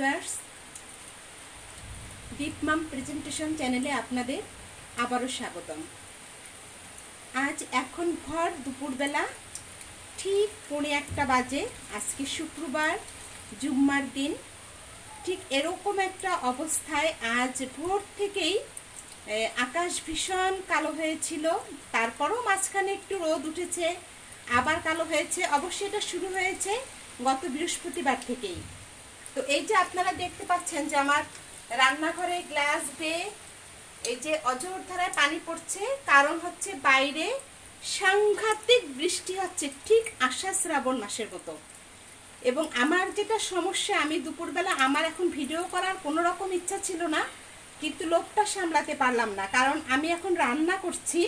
Viewers, দীপ মাম presentation চ্যানেলে আপনাদের আবারও স্বাগতম। আজ এখন ভর দুপুরবেলা ঠিক 1:45 বাজে। আজকে শুক্রবার, জুম্মার দিন। ঠিক এরকম একটা অবস্থায় আজ ভোর থেকেই আকাশ ভীষণ কালো হয়েছিল, তারপরও মাঝখানে একটু রোদ উঠেছে, আবার কালো হয়েছে। অবশ্যই এটা শুরু হয়েছে গত বৃহস্পতিবার থেকেই। তো এই যে আপনারা দেখতে পাচ্ছেন যে আমার রান্নাঘরে গ্লাস বেয়ে এই যে অঝোর ধারায় পানি পড়ছে, কারণ হচ্ছে বাইরে সাংঘাতিক বৃষ্টি হচ্ছে, ঠিক আষাঢ় শ্রাবণ মাসের মতো। এবং আমার যেটা সমস্যা, আমি দুপুরবেলা আমার এখন ভিডিও করার কোনো রকম ইচ্ছা ছিল না, কিন্তু লোভটা সামলাতে পারলাম না, কারণ আমি এখন রান্না করছি।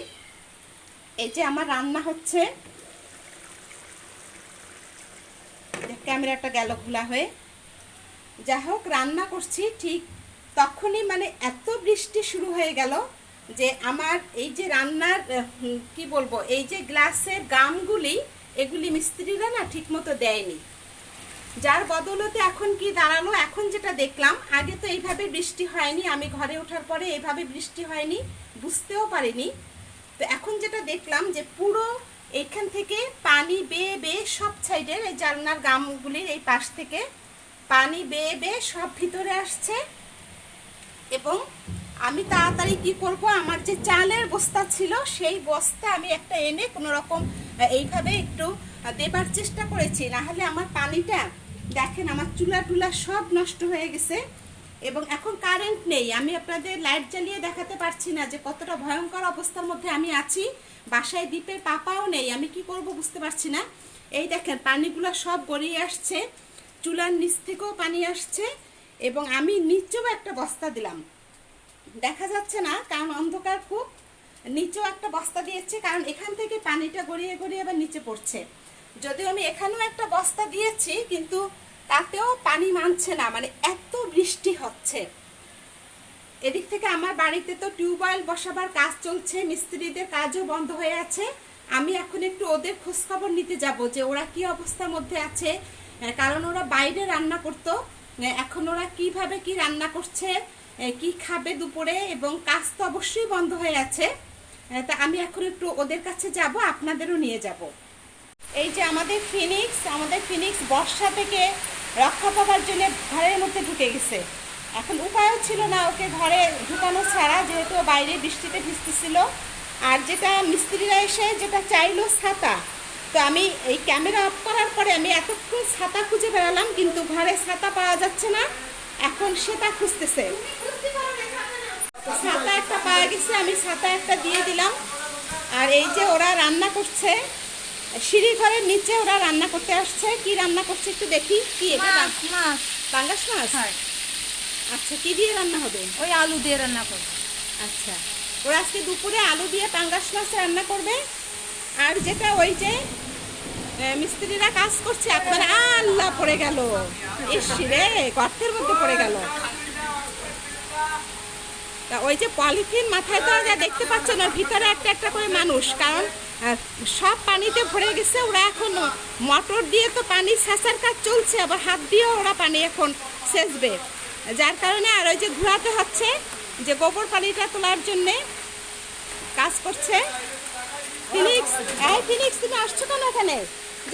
এই যে আমার রান্না হচ্ছে, ক্যামেরাটা গেল খোলা হয়ে, যা হোক রান্না করছি, ঠিক তখনই মানে এত বৃষ্টি শুরু হয়ে গেল যে আমার এই যে রান্নার কি বলবো, এই যে গ্লাসের গামগুলি, এগুলি মিস্ত্রিরা না ঠিক মতো দেয়নি, যার বদলতে এখন কি দাঁড়ালো, এখন যেটা দেখলাম, আগে তো এইভাবে বৃষ্টি হয়নি, আমি ঘরে ওঠার পরে এইভাবে বৃষ্টি হয়নি, বুঝতেও পারিনি। তো এখন যেটা দেখলাম যে পুরো এইখান থেকে পানি বেয়ে বেয়ে সব সাইডের এই জানলার গামগুলির এই পাশ থেকে পানি বেয়ে বেয়ে সব ভিতরে আসছে। এবং আমি তাড়াতাড়ি কি করব, আমার যে চালের বস্তা ছিল সেই বস্তা আমি একটা এনে কোনো রকম এইভাবে একটু দেবার চেষ্টা করেছি, না হলে আমার পানিটা দেখেন আমার চুলা টুলা সব নষ্ট হয়ে গেছে। এবং এখন কারেন্ট নেই, আমি আপনাদের লাইট জ্বালিয়ে দেখাতে পারছি না যে কতটা ভয়ঙ্কর অবস্থার মধ্যে আমি আছি। বাসায় দ্বীপের পাপাও নেই, আমি কি করব বুঝতে পারছি না। এই দেখেন পানিগুলো সব গড়িয়ে আসছে, চুলার নিচ থেকেও পানি আসছে, এবং আমি নিচেও একটা বস্তা দিলাম, দেখা যাচ্ছে না কারণ অন্ধকার খুব, নিচেও একটা বস্তা দিয়েছে, কারণ এখান থেকে পানিটা গড়িয়ে গড়িয়ে আবার নিচে পড়ছে। যদিও আমি এখানেও একটা বস্তা দিয়েছি, কিন্তু তাতেও পানি মানছে না, মানে এত বৃষ্টি হচ্ছে। এদিক থেকে আমার বাড়িতে তো টিউবওয়েল বসাবার কাজ চলছে, মিস্ত্রিদের কাজও বন্ধ হয়ে আছে। আমি এখন একটু ওদের খোঁজখবর নিতে যাব যে ওরা কি অবস্থার মধ্যে আছে, কারণ ওরা বাইরে রান্না করতো, এখন ওরা কিভাবে কি রান্না করছে, কি খাবে দুপুরে, এবং কাজ তো অবশ্যই বন্ধ হয়ে আছে। তা আমি এখন একটু ওদের কাছে যাব, আপনাদেরও নিয়ে যাব। এই যে আমাদের ফিনিক্স বর্ষা থেকে রক্ষা পাওয়ার জন্য ঘরের মধ্যে ঢুকে গেছে। এখন উপায়ও ছিল না ওকে ঘরে ঢুকানো ছাড়া, যেহেতু বাইরে বৃষ্টিতে ভিজতেছিল। আর যেটা মিস্ত্রিরা এসে যেটা চাইলো ছাতা, তো আমি এই ক্যামেরা অফ করার পরে আমি এতক্ষণ ছাতা খুঁজে বেড়ালাম, কিন্তু ঘরে ছাতা পাওয়া যাচ্ছে না, এখন সেটা খুঁজতেছে। ছাতা একটা পাওয়া গেছে, আমি ছাতা একটা দিয়ে দিলাম। আর এই যে ওরা রান্না করছে, সিঁড়ি ঘরের নিচে ওরা রান্না করতে আসছে। কি রান্না করছে একটু দেখি। কি এটা? পাঙ্গাস মাছ। আচ্ছা, কি দিয়ে রান্না হবে? ওই আলু দিয়ে রান্না করবে। আচ্ছা, ওরা আজকে দুপুরে আলু দিয়ে পাঙ্গাস মাছ রান্না করবে। আর যেটা ওই যে মিস্ত্রিরা কাজ করছে, আপনার আল্লাহ পড়ে গেল, ইস রে, গর্তের মধ্যে পড়ে গেল। তা ওই যে পলিথিন মাথায় তো যা দেখতে পাচ্ছেন, ওর ভিতরে একটা একটা করে মানুষ, কারণ সব পানিতে ভরে গেছে। ওরা এখন মোটর দিয়ে তো পানি সেচার কাজ চলছে, আবার হাত দিয়েও ওরা পানি এখন সেচবে, যার কারণে আর ওই যে ঘোরাতে হচ্ছে, যে গোবর পানিটা তোলার জন্যে কাজ করছে। ফিনিক্স তুমি আসছো কেন এখানে?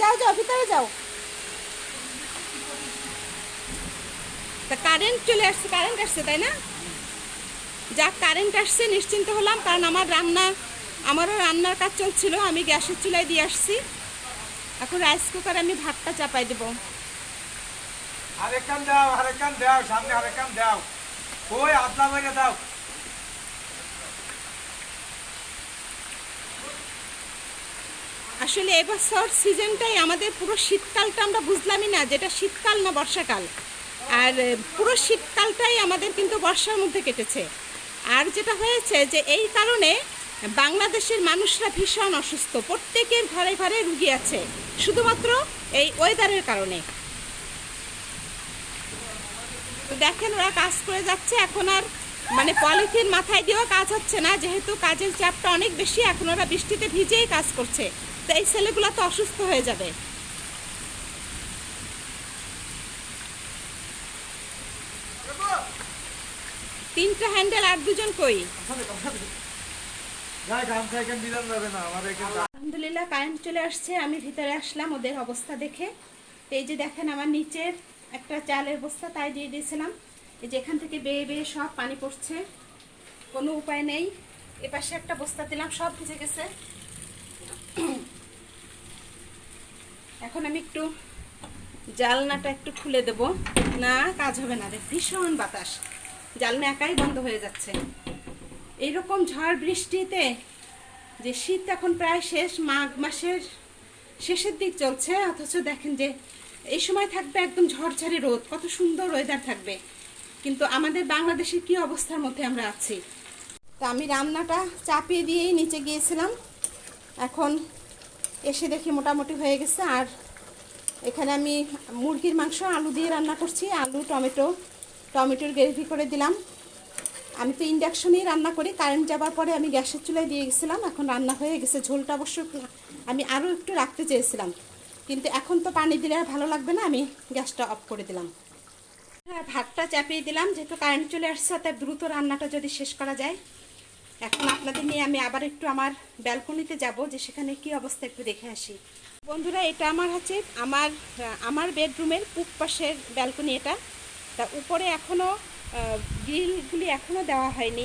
যাও যাও, ভিতরে যাও। তা কারেন্ট চলে আসছে, কারেন্ট আসছে তাই না? যাক, কারেন্ট আসছে, নিশ্চিন্ত হলাম, কারণ আমারও রান্নার কাজ চলছিল, আমি গ্যাসের চুলায় দিয়ে আসছি। এখন রাইস কুকারে আমি ভাতটা চাপাই দেবো। আরেকখান দাও, সামনে আরেকখান দাও, ওই আদলা মেরে দাও। আসলে এবছর সিজনটাই আমাদের পুরো শীতকালটা আমরা বুঝলামই না, যেটা শীতকাল না বর্ষাকাল। আর পুরো শীতকালটাই আমাদের কিন্তু বর্ষার মধ্যে কেটেছে। আর যেটা হয়েছে যে এই কারণে বাংলাদেশের মানুষরা ভীষণ অসুস্থ, প্রত্যেকের ঘরে ঘরে রুগী আছে, শুধুমাত্র এই ওয়েদারের কারণে। তো দেখেন ওরা কাজ করে যাচ্ছে, এখন আর মানে পলিথিন মাথায় দিয়েও কাজ হচ্ছে না, যেহেতু কাজের চাপটা অনেক বেশি। এখন ওরা বৃষ্টিতে ভিজেই কাজ করছে, তো এই ছেলেগুলো তো অসুস্থ হয়ে যাবে। তিনটা হ্যান্ডেল আর দুজন কই? আলহামদুলিল্লাহ কারেন্ট চলে আসছে। আমি ভিতরে আসলাম ওদের অবস্থা দেখে। এই যে দেখেন আমার নিচের একটা চালের বস্তা তাই দিয়ে দিয়েছিলাম। এই যে এখান থেকে বেয়ে বেয়ে সব পানি পড়ছে, কোনো উপায় নেই। এপাশে একটা বস্তা দিলাম, সব ভিজে গেছে। এখন আমি একটু জানলাটা একটু খুলে দেব। না, কাজ হবে না রে, ভীষণ বাতাস, জানলা একাই বন্ধ হয়ে যাচ্ছে। এইরকম ঝড় বৃষ্টিতে যে শীত এখন প্রায় শেষ, মাঘ মাসের শেষের দিক চলছে, অথচ দেখেন যে এই সময় থাকবে একদম ঝড়ঝাড়ি রোদ, কত সুন্দর ওয়েদার থাকবে। কিন্তু আমাদের বাংলাদেশের কি অবস্থার মধ্যে আমরা আছি। তা আমি রান্নাটা চাপিয়ে দিয়েই নিচে গিয়েছিলাম, এখন এসে দেখি মোটামুটি হয়ে গেছে। আর এখানে আমি মুরগির মাংস আলু দিয়ে রান্না করছি, আলু টমেটোর গ্রেভি করে দিলাম। আমি তো ইন্ডাকশনেই রান্না করি, কারেন্ট যাবার পরে আমি গ্যাসের চুলায় দিয়ে গেছিলাম, এখন রান্না হয়ে গেছে। ঝোলটা অবশ্য আমি আরও একটু রাখতে চেয়েছিলাম, কিন্তু এখন তো পানি দিলে আর ভালো লাগবে না, আমি গ্যাসটা অফ করে দিলাম। হ্যাঁ, ভাতটা চাপিয়ে দিলাম, যেহেতু কারেন্ট চলে আসছে তাই দ্রুত রান্নাটা যদি শেষ করা যায়। এখন আপনাদের নিয়ে আমি আবার একটু আমার ব্যালকনিতে যাব, যে সেখানে কি অবস্থা একটু দেখে আসি। বন্ধুরা, এটা আমার হচ্ছে আমার বেডরুমের পূব পাশের ব্যালকনি। এটা তা উপরে এখনও গ্রিলগুলি এখনও দেওয়া হয়নি,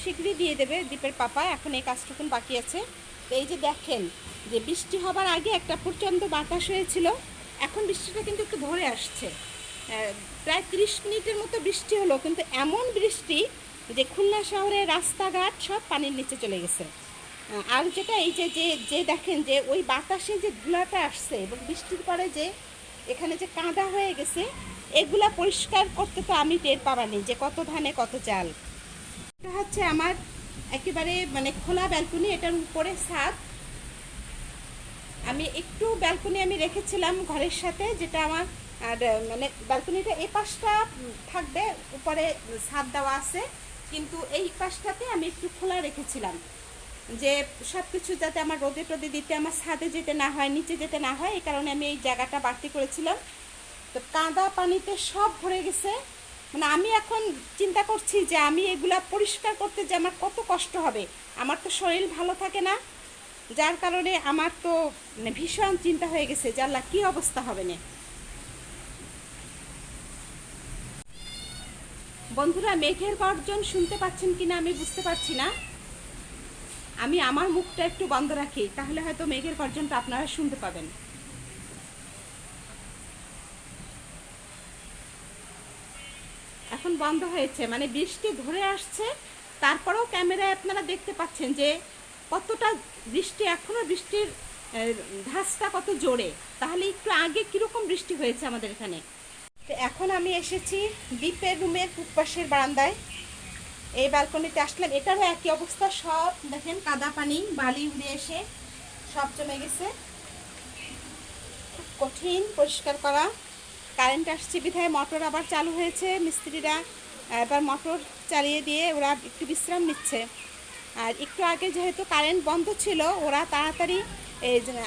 শীঘ্রই দিয়ে দেবে দীপের পাপা, এখন এই কাজটুকুন বাকি আছে। তো এই যে দেখেন যে বৃষ্টি হবার আগে একটা প্রচণ্ড বাতাস হয়েছিল, এখন বৃষ্টিটা কিন্তু একটু ধরে আসছে। প্রায় 30 মিনিটের মতো বৃষ্টি হলো, কিন্তু এমন বৃষ্টি যে খুলনা শহরের রাস্তাঘাট সব পানির নিচে চলে গেছে। আর যেটা এই যে যে দেখেন যে ওই বাতাসে যে ধুলাটা আসছে এবং বৃষ্টির পরে যে এখানে যে কাদা হয়ে গেছে, এগুলা পরিষ্কার করতে তো আমি টের পাবানি যে কত ধানে কত চাল। এটা হচ্ছে আমার একেবারে মানে খোলা ব্যালকনি, এটার উপরে ছাদ। আমি একটু ব্যালকনি আমি রেখেছিলাম ঘরের সাথে, যেটা আমার আর মানে ব্যালকনিটা এই পাশটা থাকবে, উপরে ছাদ দেওয়া আছে, কিন্তু এই পাশটাতে আমি একটু খোলা রেখেছিলাম, যে সব কিছু যাতে আমার রোদে টোদে দিতে আমার ছাদে যেতে না হয়, নিচে যেতে না হয়, এই কারণে আমি এই জায়গাটা বাড়তি করেছিলাম। তো কাদা পানিতে সব ভরে গেছে, মানে আমি এখন চিন্তা করছি যে আমি এগুলা পরিষ্কার করতে যে আমার কত কষ্ট হবে। আমার তো শরীর ভালো থাকে না, যার কারণে আমার তো মানে ভীষণ চিন্তা হয়ে গেছে যে আল্লাহ কী অবস্থা হবে না। বন্ধুরা, মেঘের গর্জন শুনতে পাচ্ছেন কিনা আমি বুঝতে পারছি না। আমি আমার মুখটা একটু বন্ধ রাখি, তাহলে হয়তো মেঘের গর্জনটা আপনারা শুনতে পাবেন। এখন বন্ধ হয়েছে, মানে বৃষ্টি ধরে আসছে, তারপরেও ক্যামেরায় আপনারা দেখতে পাচ্ছেন যে কতটা বৃষ্টি, এখনও বৃষ্টির ধাসটা কত জোরে। তাহলে একটু আগে কীরকম বৃষ্টি হয়েছে আমাদের এখানে। তো এখন আমি এসেছি দ্বীপের রুমের পূব পাশের বারান্দায়, এই ব্যালকনিতে আসলাম। এটারও একই অবস্থা, সব দেখেন কাদা পানি, বালি উড়ে এসে সব জমে গেছে, খুব কঠিন পরিষ্কার করা। কারেন্ট আসছে বিধায় মোটর আবার চালু হয়েছে, মিস্ত্রিরা এবার মোটর চালিয়ে দিয়ে ওরা একটু বিশ্রাম নিচ্ছে। আর একটু আগে যেহেতু কারেন্ট বন্ধ ছিল, ওরা তাড়াতাড়ি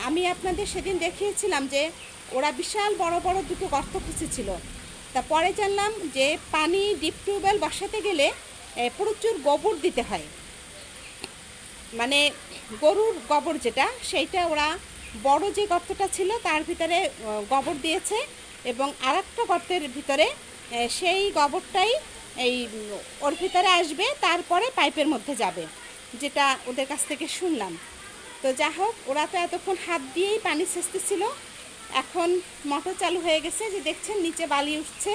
আমি আপনাদের সেদিন দেখিয়েছিলাম যে ওরা বিশাল বড় বড় দুটো গর্ত খুঁজেছিল। তা পরে জানলাম যে পানি ডিপ টিউবওয়েল বসাতে গেলে প্রচুর গোবর দিতে হয়, মানে গরুর গোবর যেটা, সেইটা ওরা বড় যে গর্তটা ছিল তার ভিতরে গোবর দিয়েছে, এবং আর একটা গর্তের ভিতরে সেই গোবরটাই এই ওর ভিতরে আসবে, তারপরে পাইপের মধ্যে যাবে, যেটা ওদের কাছ থেকে শুনলাম। তো যা হোক, ওরা তো এতক্ষণ হাত দিয়েই পানি সেচতেছিল, এখন মোটর চালু হয়ে গেছে, যে দেখছেন নিচে বালি উঠছে,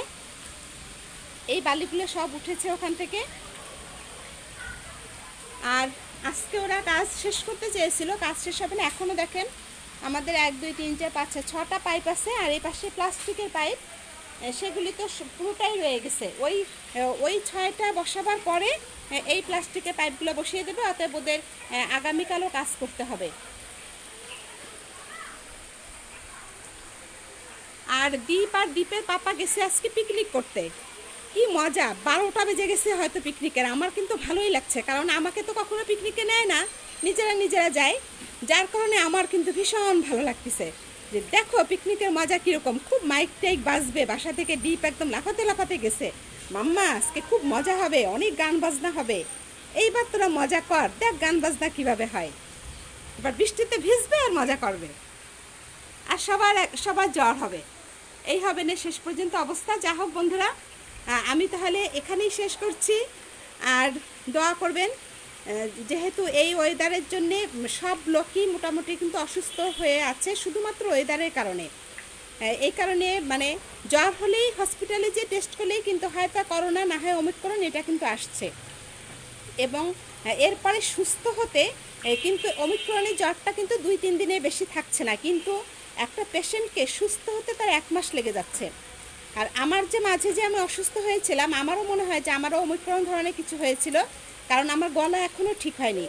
এই বালিগুলো সব উঠেছে ওখান থেকে। আর আজকে ওরা কাজ শেষ করতে চেয়েছিল, কাজ শেষ হবে না। এখনও দেখেন আমাদের 1 2 3 4 5 6 6টা পাইপ আছে, আর এই পাশে প্লাস্টিকের পাইপ, সেগুলি তো পুরোটাই রয়ে গেছে। ওই 6টা বসাবার পরে এই প্লাস্টিকের পাইপগুলো বসিয়ে দেবে, অতএব ওদের আগামীকালও কাজ করতে হবে। আর দ্বীপের পাপা গেছে আজকে পিকনিক করতে, কি মজা, 12টা বেজে গেছে হয়তো পিকনিকের। আমার কিন্তু ভালোই লাগছে, কারণ আমাকে তো কখনো পিকনিকে নেয় না, নিজেরা যায়, যার কারণে আমার কিন্তু ভীষণ ভালো লাগতেছে যে দেখো পিকনিকের মজা কীরকম। খুব মাইক টাইক বাজবে, বাসা থেকে দ্বীপ একদম লাফাতে লাফাতে গেছে, মাম্মা আজকে খুব মজা হবে, অনেক গান বাজনা হবে। এইবার তোরা মজা কর, দেখ গান বাজনা কিভাবে হয়। এবার বৃষ্টিতে ভিজবে আর মজা করবে, আর সবার জ্বর হবে। এই হবে না শেষ পর্যন্ত অবস্থা। যা হোক বন্ধুরা, আমি তাহলে এখানেই শেষ করছি। আর দোয়া করবেন, যেহেতু এই ওয়েদারের জন্যে সব লোকই মোটামুটি কিন্তু অসুস্থ হয়ে আছে, শুধুমাত্র ওয়েদারের কারণে। এই কারণে মানে জ্বর হলেই হসপিটালে যে টেস্ট করলেই কিন্তু হয় তা করোনা, না হয় ওমিক্রন, এটা কিন্তু আসছে। এবং এরপরে সুস্থ হতে কিন্তু ওমিক্রনের জ্বরটা কিন্তু 2-3 দিনে বেশি থাকছে না, কিন্তু একটা পেশেন্টকে সুস্থ হতে তার 1 মাস লেগে যাচ্ছে। আর আমার যে মাঝে যে আমি অসুস্থ হয়েছিলাম, আমারও মনে হয় যে আমারও ওমিক্রন ধরনের কিছু হয়েছিল, কারণ আমার গলা এখনও ঠিক হয়নি।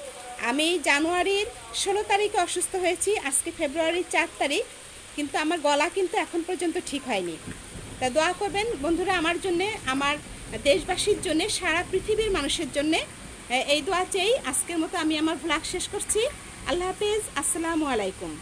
আমি জানুয়ারির 16 তারিখে অসুস্থ হয়েছি, আজকে ফেব্রুয়ারির 4 তারিখ, কিন্তু আমার গলা কিন্তু এখন পর্যন্ত ঠিক হয়নি। তা দোয়া করবেন বন্ধুরা আমার জন্যে, আমার দেশবাসীর জন্যে, সারা পৃথিবীর মানুষের জন্যে। এই দোয়া চেয়েই আজকের মতো আমি আমার ভ্লগ শেষ করছি। আল্লাহ হাফেজ, আসসালামু আলাইকুম।